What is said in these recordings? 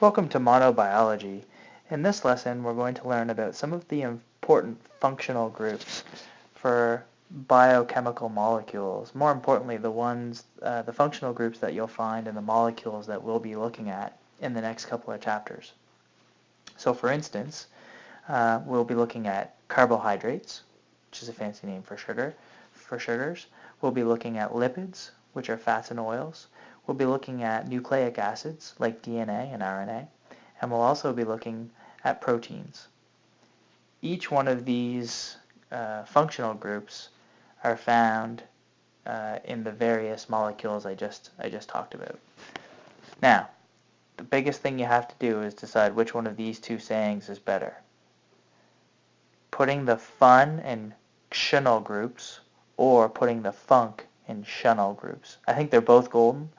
Welcome to Monobiology. In this lesson, we're going to learn about some of the important functional groups for biochemical molecules. More importantly, the functional groups that you'll find in the molecules that we'll be looking at in the next couple of chapters. So for instance, we'll be looking at carbohydrates, which is a fancy name for sugars. We'll be looking at lipids, which are fats and oils. We'll be looking at nucleic acids like DNA and RNA, and we'll also be looking at proteins. Each one of these functional groups are found in the various molecules I just talked about. Now, the biggest thing you have to do is decide which one of these two sayings is better. Putting the fun in fictional groups or putting the funk in fictional groups. I think they're both golden,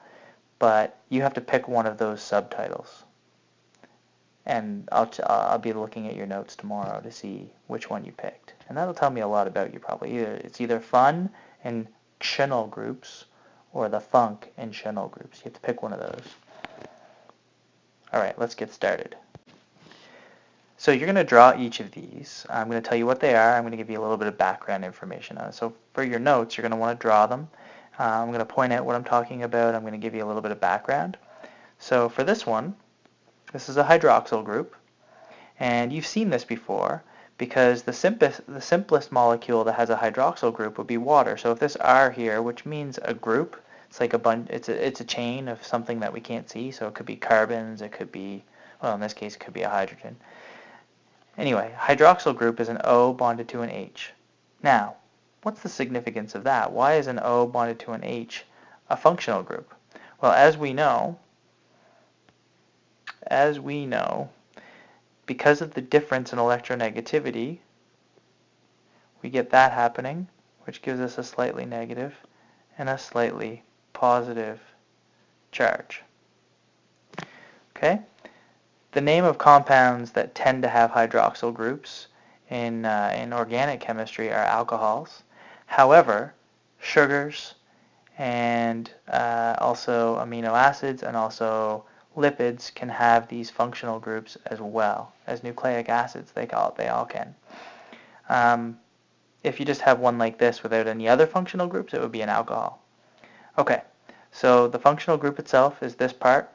but you have to pick one of those subtitles. And I'll be looking at your notes tomorrow to see which one you picked. And that'll tell me a lot about you probably. It's either fun in fictional groups or the funk in fictional groups. You have to pick one of those. Alright, let's get started. So you're going to draw each of these. I'm going to tell you what they are. I'm going to give you a little bit of background information on it. So for your notes, you're going to want to draw them. I'm going to point out what I'm talking about. I'm going to give you a little bit of background. So for this one, this is a hydroxyl group. And you've seen this before because the simplest molecule that has a hydroxyl group would be water. So if this R here, which means a group, it's like it's a chain of something that we can't see. So it could be carbons, it could be, well, in this case, it could be a hydrogen. Anyway, hydroxyl group is an O bonded to an H. Now, what's the significance of that? Why is an O bonded to an H a functional group? Well, as we know, because of the difference in electronegativity, we get that happening, which gives us a slightly negative and a slightly positive charge. Okay? The name of compounds that tend to have hydroxyl groups in organic chemistry are alcohols. However, sugars and also amino acids and also lipids can have these functional groups as well as nucleic acids. They all can. If you just have one like this without any other functional groups, it would be an alcohol. Okay, so the functional group itself is this part.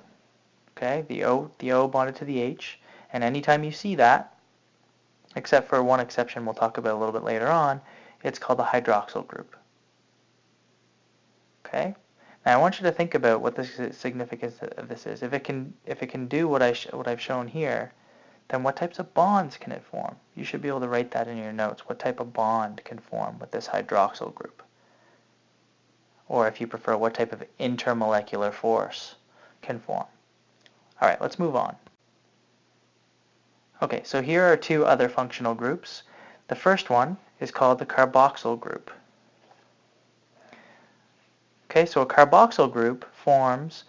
Okay, the O bonded to the H, and anytime you see that, except for one exception we'll talk about a little bit later on, it's called a hydroxyl group. Okay? Now I want you to think about what the significance of this is. If it can do what I've shown here, then what types of bonds can it form? You should be able to write that in your notes. What type of bond can form with this hydroxyl group? Or if you prefer, what type of intermolecular force can form? All right, let's move on. Okay, so here are two other functional groups. The first one is called the carboxyl group. Okay, so a carboxyl group forms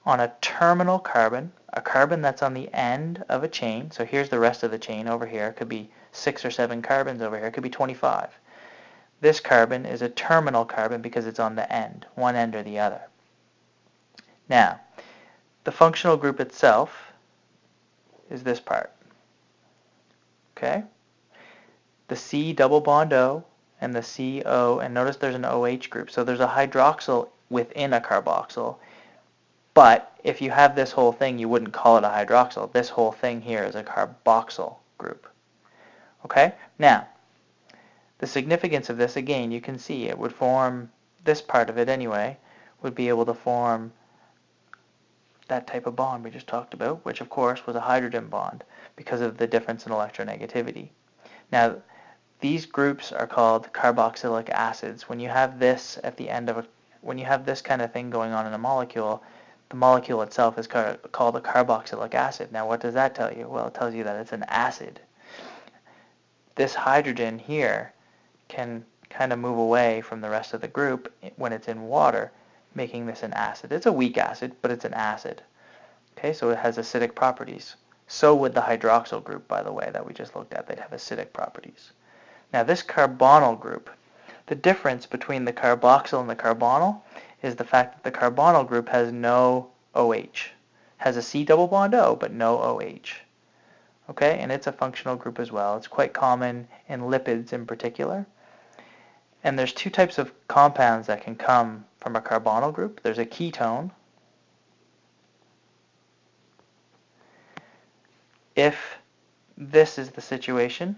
on a terminal carbon, a carbon that's on the end of a chain. So here's the rest of the chain over here. It could be 6 or 7 carbons over here. It could be 25. This carbon is a terminal carbon because it's on the end, one end or the other. Now, the functional group itself is this part. Okay? The C double bond O and the CO, and notice there's an OH group. So there's a hydroxyl within a carboxyl. But if you have this whole thing, you wouldn't call it a hydroxyl. This whole thing here is a carboxyl group. Okay? Now, the significance of this, again, you can see it would form, this part of it anyway, would be able to form that type of bond we just talked about, which of course was a hydrogen bond because of the difference in electronegativity. Now, these groups are called carboxylic acids. When you have this at the end of when you have this kind of thing going on in a molecule, the molecule itself is called a carboxylic acid. Now, what does that tell you? Well, it tells you that it's an acid. This hydrogen here can kind of move away from the rest of the group when it's in water, making this an acid. It's a weak acid, but it's an acid. Okay, so it has acidic properties. So would the hydroxyl group, by the way, that we just looked at. They'd have acidic properties. Now this carbonyl group, the difference between the carboxyl and the carbonyl is the fact that the carbonyl group has no OH. has a C double bond O, but no OH. Okay, and it's a functional group as well. It's quite common in lipids in particular. And there's two types of compounds that can come from a carbonyl group. There's a ketone. If this is the situation,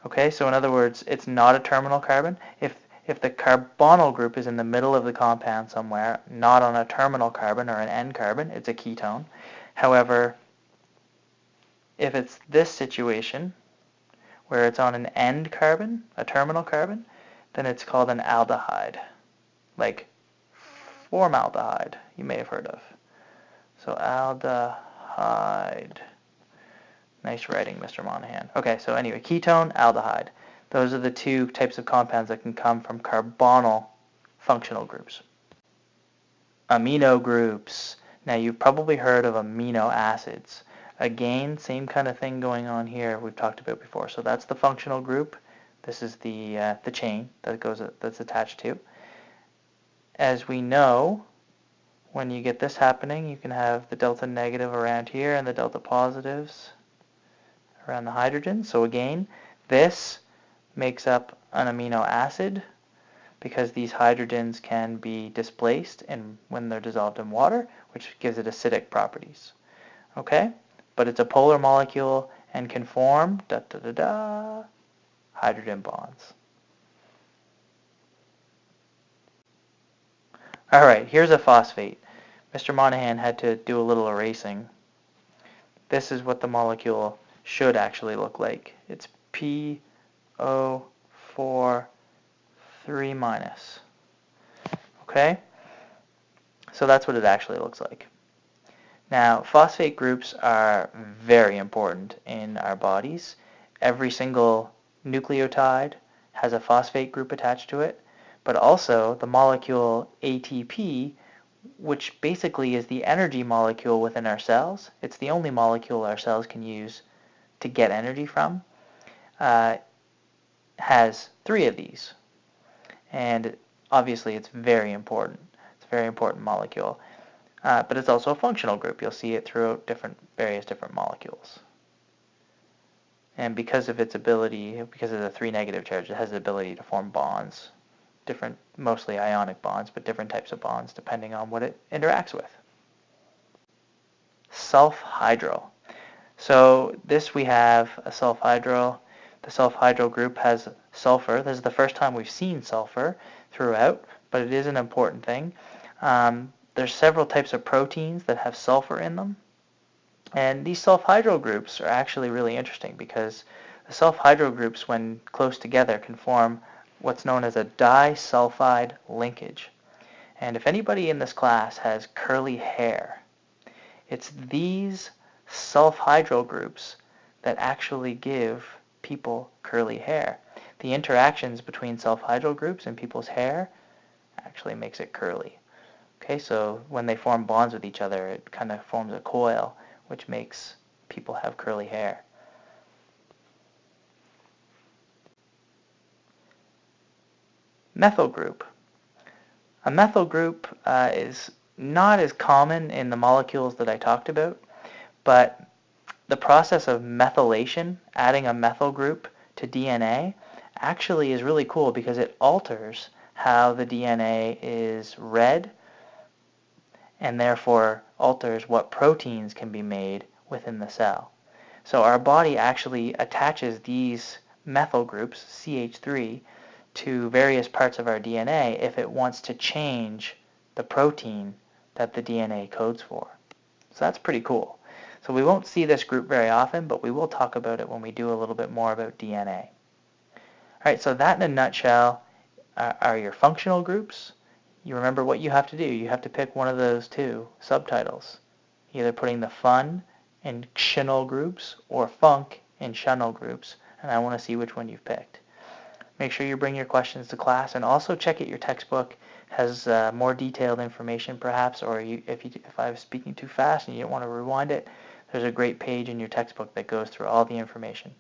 okay, so in other words, it's not a terminal carbon. If the carbonyl group is in the middle of the compound somewhere, not on a terminal carbon or an end carbon, it's a ketone. However, if it's this situation, where it's on an end carbon, a terminal carbon, then it's called an aldehyde, like formaldehyde, you may have heard of. So aldehyde. Nice writing, Mr. Monahan. Okay, so anyway, ketone, aldehyde. Those are the two types of compounds that can come from carbonyl functional groups. Amino groups. Now, you've probably heard of amino acids. Again, same kind of thing going on here we've talked about before. So that's the functional group. This is the chain that's attached to. As we know, when you get this happening, you can have the delta negative around here and the delta positives around the hydrogen. So again, this makes up an amino acid because these hydrogens can be displaced when they're dissolved in water, which gives it acidic properties. Okay? But it's a polar molecule and can form hydrogen bonds. All right, here's a phosphate. Mr. Monahan had to do a little erasing. This is what the molecule should actually look like. It's PO4 3 minus. Okay? So that's what it actually looks like. Now, phosphate groups are very important in our bodies. Every single nucleotide has a phosphate group attached to it, but also the molecule ATP, which basically is the energy molecule within our cells. It's the only molecule our cells can use to get energy from, has 3 of these. And obviously it's very important. It's a very important molecule. But it's also a functional group. You'll see it throughout various different molecules. And because of its ability, because of the 3 negative charge, it has the ability to form bonds. Different, mostly ionic bonds, but different types of bonds depending on what it interacts with. Sulfhydryl. So this we have a sulfhydryl. The sulfhydryl group has sulfur. This is the first time we've seen sulfur throughout, but it is an important thing. There's several types of proteins that have sulfur in them. And these sulfhydryl groups are actually really interesting because the sulfhydryl groups, when close together, can form what's known as a disulfide linkage. And if anybody in this class has curly hair, it's these sulfhydryl groups that actually give people curly hair. The interactions between sulfhydryl groups and people's hair actually makes it curly. Okay, so when they form bonds with each other, it kind of forms a coil, which makes people have curly hair. Methyl group. A methyl group is not as common in the molecules that I talked about, but the process of methylation, adding a methyl group to DNA, actually is really cool because it alters how the DNA is read and therefore alters what proteins can be made within the cell. So our body actually attaches these methyl groups, CH3, to various parts of our DNA if it wants to change the protein that the DNA codes for. So that's pretty cool. So we won't see this group very often, but we will talk about it when we do a little bit more about DNA. All right, so that in a nutshell are your functional groups. You remember what you have to do. You have to pick one of those 2 subtitles, either putting the fun in క్షణal groups or funk in క్షణal groups, and I want to see which one you've picked. Make sure you bring your questions to class, and also check out your textbook. It has more detailed information perhaps, or if I was speaking too fast and you don't want to rewind it, there's a great page in your textbook that goes through all the information.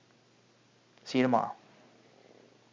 See you tomorrow.